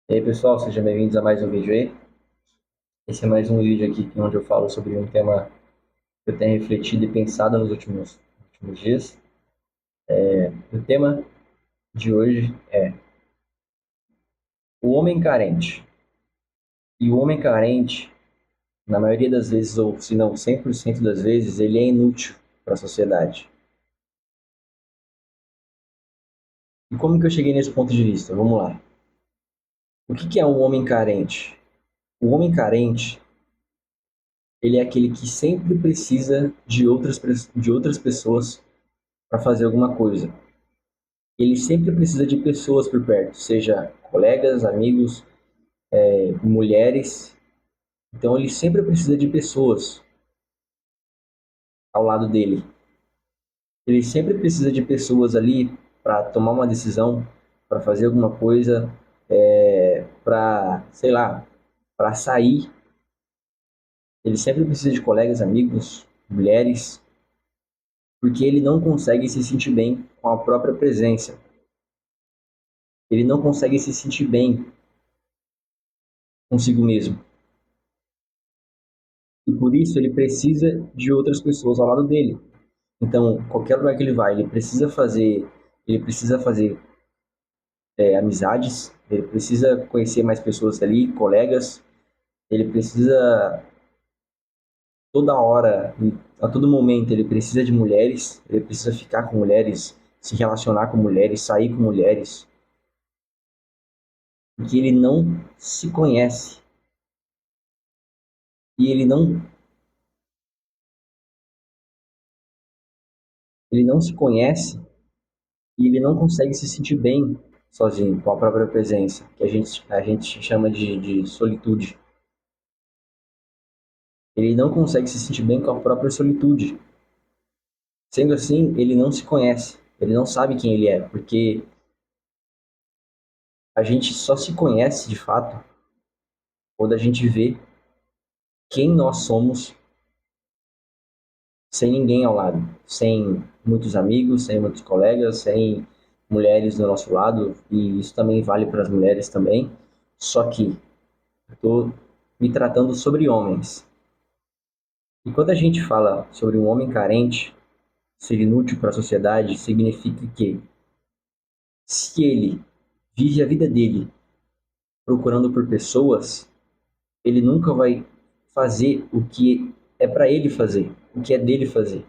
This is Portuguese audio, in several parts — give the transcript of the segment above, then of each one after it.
E aí, pessoal, sejam bem-vindos a mais um vídeo aí. Esse é mais um vídeo aqui onde eu falo sobre um tema que eu tenho refletido e pensado nos últimos dias. O tema de hoje é o homem carente. E o homem carente, na maioria das vezes, ou se não 100% das vezes, ele é inútil para a sociedade. E como que eu cheguei nesse ponto de vista? Vamos lá. O que é um homem carente? O homem carente, ele é aquele que sempre precisa de outras pessoas para fazer alguma coisa. Ele sempre precisa de pessoas por perto, seja colegas, amigos, mulheres. Então ele sempre precisa de pessoas ao lado dele. Ele sempre precisa de pessoas ali para tomar uma decisão, para fazer alguma coisa, para, sei lá, para sair. Ele sempre precisa de colegas, amigos, mulheres, porque ele não consegue se sentir bem com a própria presença. Ele não consegue se sentir bem consigo mesmo. E por isso ele precisa de outras pessoas ao lado dele. Então, qualquer lugar que ele vai, ele precisa fazer amizades, ele precisa conhecer mais pessoas ali, colegas, ele precisa toda hora, a todo momento, ele precisa de mulheres, ele precisa ficar com mulheres, se relacionar com mulheres, sair com mulheres, porque ele não se conhece e ele não se conhece e ele não consegue se sentir bem sozinho, com a própria presença, que a gente chama de solitude. Ele não consegue se sentir bem com a própria solitude. Sendo assim, ele não se conhece, ele não sabe quem ele é, porque a gente só se conhece de fato quando a gente vê quem nós somos sem ninguém ao lado, sem muitos amigos, sem muitos colegas, sem mulheres do nosso lado, e isso também vale para as mulheres também. Só que eu estou me tratando sobre homens. E quando a gente fala sobre um homem carente, ser inútil para a sociedade, significa que se ele vive a vida dele procurando por pessoas, ele nunca vai fazer o que é para ele fazer, o que é dele fazer.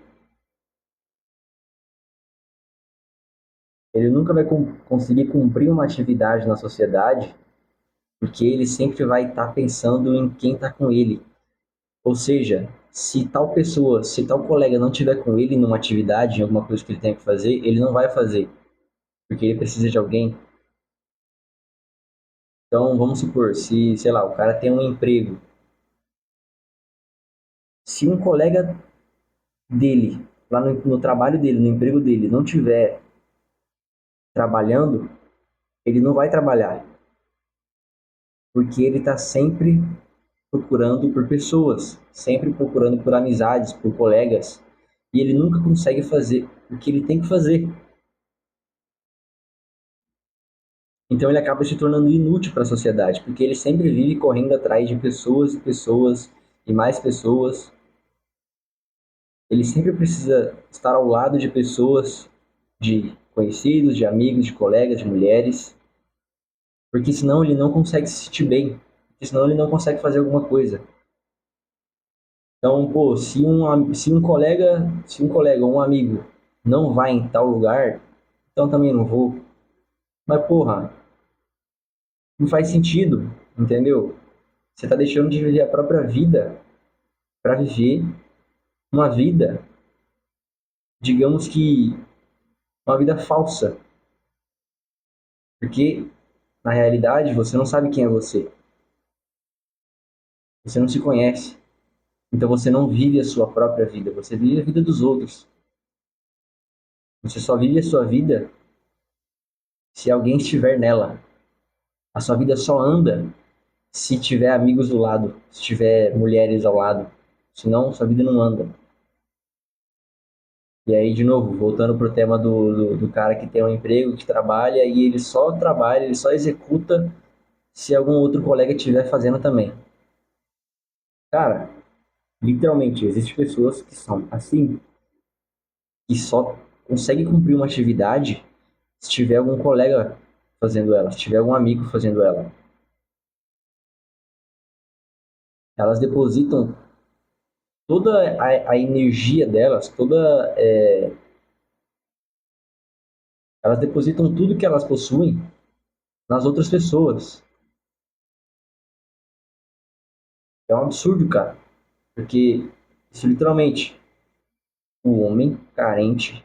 Ele nunca vai conseguir cumprir uma atividade na sociedade, porque ele sempre vai estar pensando em quem está com ele. Ou seja, se tal pessoa, se tal colega não tiver com ele numa atividade, em alguma coisa que ele tem que fazer, ele não vai fazer, porque ele precisa de alguém. Então, vamos supor, se, sei lá, o cara tem um emprego, se um colega dele, lá no trabalho dele, no emprego dele, não tiver trabalhando, ele não vai trabalhar, porque ele está sempre procurando por pessoas, sempre procurando por amizades, por colegas, e ele nunca consegue fazer o que ele tem que fazer. Então ele acaba se tornando inútil para a sociedade, porque ele sempre vive correndo atrás de pessoas e pessoas e mais pessoas. Ele sempre precisa estar ao lado de pessoas, de conhecidos, de amigos, de colegas, de mulheres, porque senão ele não consegue se sentir bem, porque senão ele não consegue fazer alguma coisa. Então, pô, se um colega ou um amigo não vai em tal lugar, então também não vou. Mas, porra, não faz sentido, entendeu? Você tá deixando de viver a própria vida para viver uma vida, digamos que uma vida falsa, porque na realidade você não sabe quem é você, você não se conhece, então você não vive a sua própria vida, você vive a vida dos outros. Você só vive a sua vida se alguém estiver nela. A sua vida só anda se tiver amigos do lado, se tiver mulheres ao lado, senão sua vida não anda. E aí, de novo, voltando pro tema do cara que tem um emprego, que trabalha e ele só trabalha, ele só executa se algum outro colega estiver fazendo também. Cara, literalmente, existem pessoas que são assim, que só conseguem cumprir uma atividade se tiver algum colega fazendo ela, se tiver algum amigo fazendo ela. Elas depositam toda a energia delas, elas depositam tudo que elas possuem nas outras pessoas. É um absurdo, cara, porque isso literalmente, o homem carente,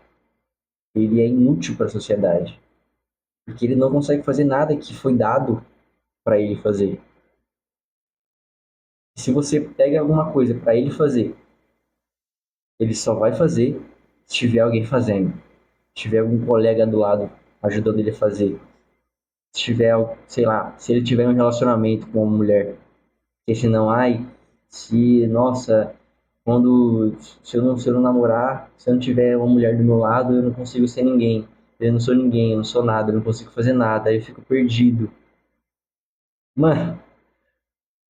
ele é inútil para a sociedade, porque ele não consegue fazer nada que foi dado para ele fazer. Se você pega alguma coisa para ele fazer, ele só vai fazer se tiver alguém fazendo, se tiver algum colega do lado ajudando ele a fazer, se tiver, sei lá, se ele tiver um relacionamento com uma mulher, porque senão, ai, se, nossa, quando, se eu não namorar, se eu não tiver uma mulher do meu lado, eu não consigo ser ninguém. Eu não sou ninguém, eu não sou nada, eu não consigo fazer nada, aí eu fico perdido. Mano,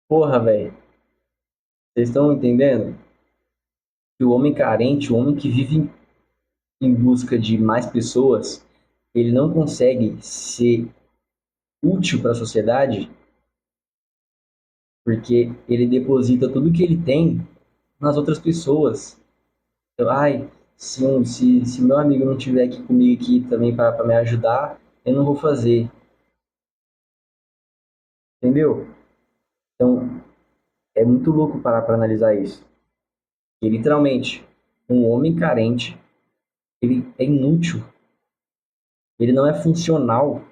porra, velho, vocês estão entendendo? Que o homem carente, o homem que vive em busca de mais pessoas, ele não consegue ser útil para a sociedade porque ele deposita tudo que ele tem nas outras pessoas. Então, ai, se meu amigo não estiver aqui comigo aqui também para me ajudar, eu não vou fazer, entendeu? Então, é muito louco parar para analisar isso. E, literalmente, um homem carente, ele é inútil, ele não é funcional,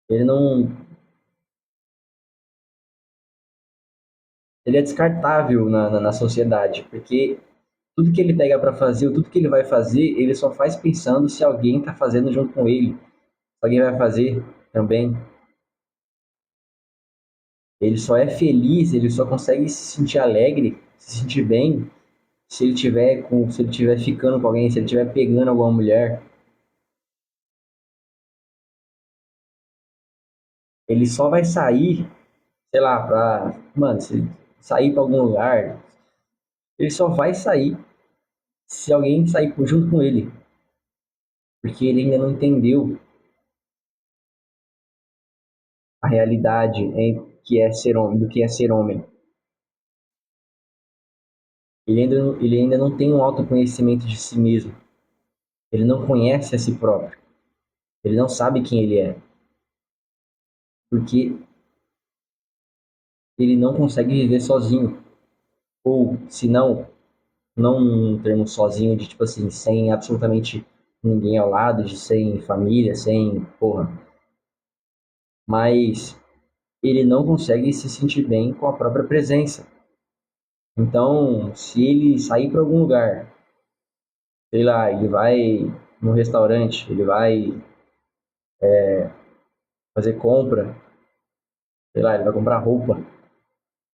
ele não, ele é descartável na sociedade, porque tudo que ele pega para fazer, ou tudo que ele vai fazer, ele só faz pensando se alguém está fazendo junto com ele, se alguém vai fazer também. Ele só é feliz, ele só consegue se sentir alegre, se sentir bem, se ele tiver ficando com alguém, se ele tiver pegando alguma mulher. Ele só vai sair, sei lá, mano, se sair para algum lugar, ele só vai sair se alguém sair junto com ele, porque ele ainda não entendeu a realidade que é ser homem, do que é ser homem. Ele ainda não tem um autoconhecimento de si mesmo. Ele não conhece a si próprio. Ele não sabe quem ele é. Porque ele não consegue viver sozinho. Ou, se não, não um termo sozinho de tipo assim, sem absolutamente ninguém ao lado, de sem família, sem porra. Mas ele não consegue se sentir bem com a própria presença. Então, se ele sair para algum lugar, sei lá, ele vai no restaurante, ele vai fazer compra, sei lá, ele vai comprar roupa,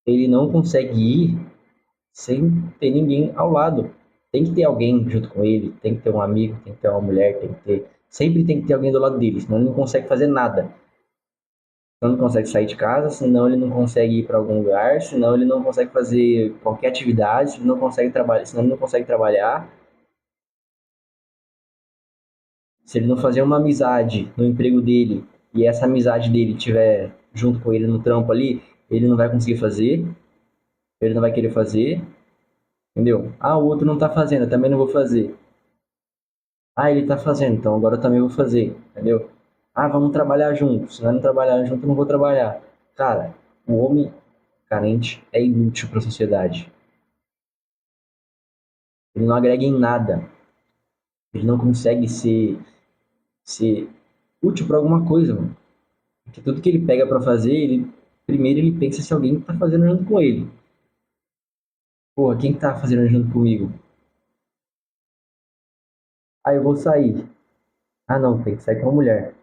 ele não consegue ir sem ter ninguém ao lado. Tem que ter alguém junto com ele, tem que ter um amigo, tem que ter uma mulher, tem que ter. Sempre tem que ter alguém do lado dele, senão ele não consegue fazer nada. Senão ele não consegue sair de casa, senão ele não consegue ir para algum lugar, senão ele não consegue fazer qualquer atividade, senão ele não consegue trabalhar, senão ele não consegue trabalhar. Se ele não fazer uma amizade no emprego dele e essa amizade dele tiver junto com ele no trampo ali, ele não vai conseguir fazer, ele não vai querer fazer, entendeu? Ah, o outro não tá fazendo, eu também não vou fazer. Ah, ele tá fazendo, então agora eu também vou fazer, entendeu? Ah, vamos trabalhar juntos. Se nós não trabalhar junto, eu não vou trabalhar. Cara, o homem carente é inútil para a sociedade. Ele não agrega em nada. Ele não consegue ser útil para alguma coisa, mano. Porque tudo que ele pega para fazer, primeiro ele pensa se alguém tá fazendo junto com ele. Porra, quem tá fazendo junto comigo? Ah, eu vou sair. Ah, não, tem que sair com a mulher.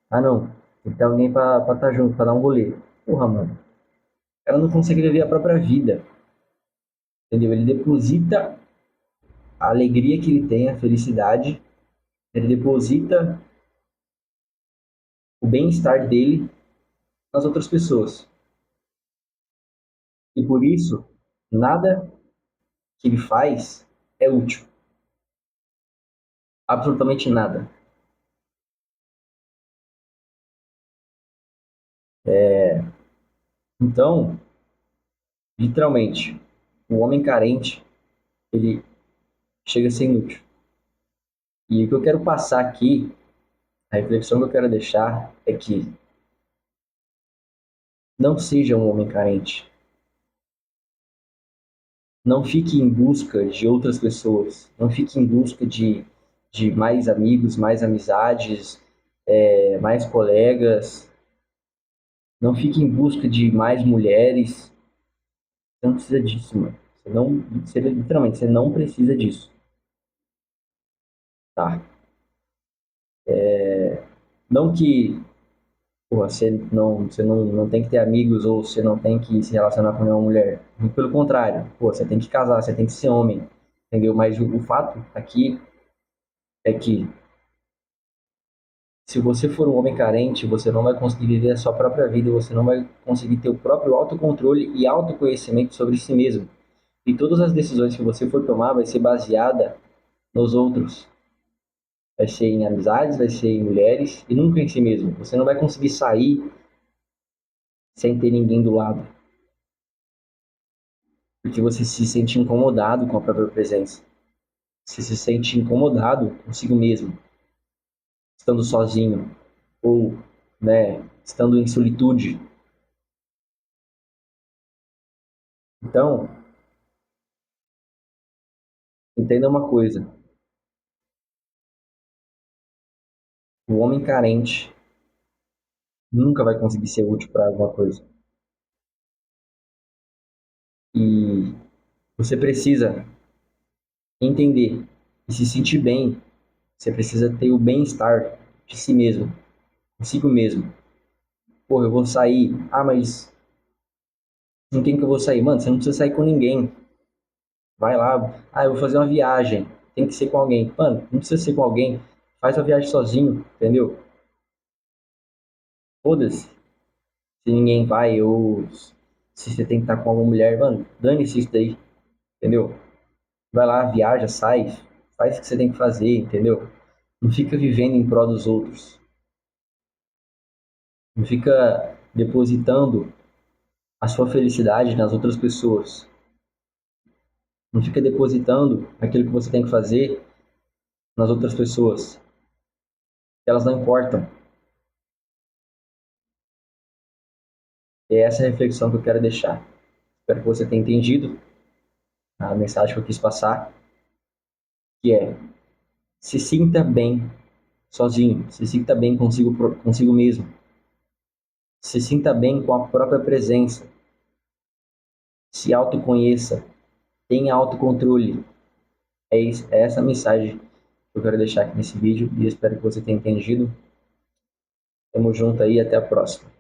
Ah, não, tem que ter alguém pra tá junto, pra dar um rolê. Porra, mano. O cara não consegue viver a própria vida. Entendeu? Ele deposita a alegria que ele tem, a felicidade, ele deposita o bem-estar dele nas outras pessoas. E por isso, nada que ele faz é útil. Absolutamente nada. Então, literalmente, o homem carente, ele chega a ser inútil. E o que eu quero passar aqui, a reflexão que eu quero deixar é que não seja um homem carente. Não fique em busca de outras pessoas. Não fique em busca de mais amigos, mais amizades, mais colegas. Não fique em busca de mais mulheres. Você não precisa disso, mano. Literalmente, você não precisa disso, tá? Não que pô, você não tem que ter amigos ou você não tem que se relacionar com nenhuma mulher. Muito pelo contrário. Pô, você tem que casar, você tem que ser homem, entendeu? Mas o fato aqui é que se você for um homem carente, você não vai conseguir viver a sua própria vida, você não vai conseguir ter o próprio autocontrole e autoconhecimento sobre si mesmo. E todas as decisões que você for tomar vai ser baseada nos outros. Vai ser em amizades, vai ser em mulheres e nunca em si mesmo. Você não vai conseguir sair sem ter ninguém do lado, porque você se sente incomodado com a própria presença. Você se sente incomodado consigo mesmo, estando sozinho ou, né, estando em solitude. Então, entenda uma coisa: o homem carente nunca vai conseguir ser útil para alguma coisa. E você precisa entender e se sentir bem. Você precisa ter o bem-estar de si mesmo, consigo mesmo. Pô, eu vou sair. Ah, mas com quem que eu vou sair? Mano, você não precisa sair com ninguém. Vai lá. Ah, eu vou fazer uma viagem. Tem que ser com alguém. Mano, não precisa ser com alguém. Faz a viagem sozinho, entendeu? Foda-se se ninguém vai ou se você tem que estar com alguma mulher. Mano, dane-se isso daí, entendeu? Vai lá, viaja, sai, faz o que você tem que fazer, entendeu? Não fica vivendo em prol dos outros. Não fica depositando a sua felicidade nas outras pessoas. Não fica depositando aquilo que você tem que fazer nas outras pessoas. Elas não importam. E é essa a reflexão que eu quero deixar. Espero que você tenha entendido a mensagem que eu quis passar, que é: se sinta bem sozinho, se sinta bem consigo mesmo, se sinta bem com a própria presença, se autoconheça, tenha autocontrole. É essa a mensagem que eu quero deixar aqui nesse vídeo e espero que você tenha entendido. Tamo junto aí, até a próxima.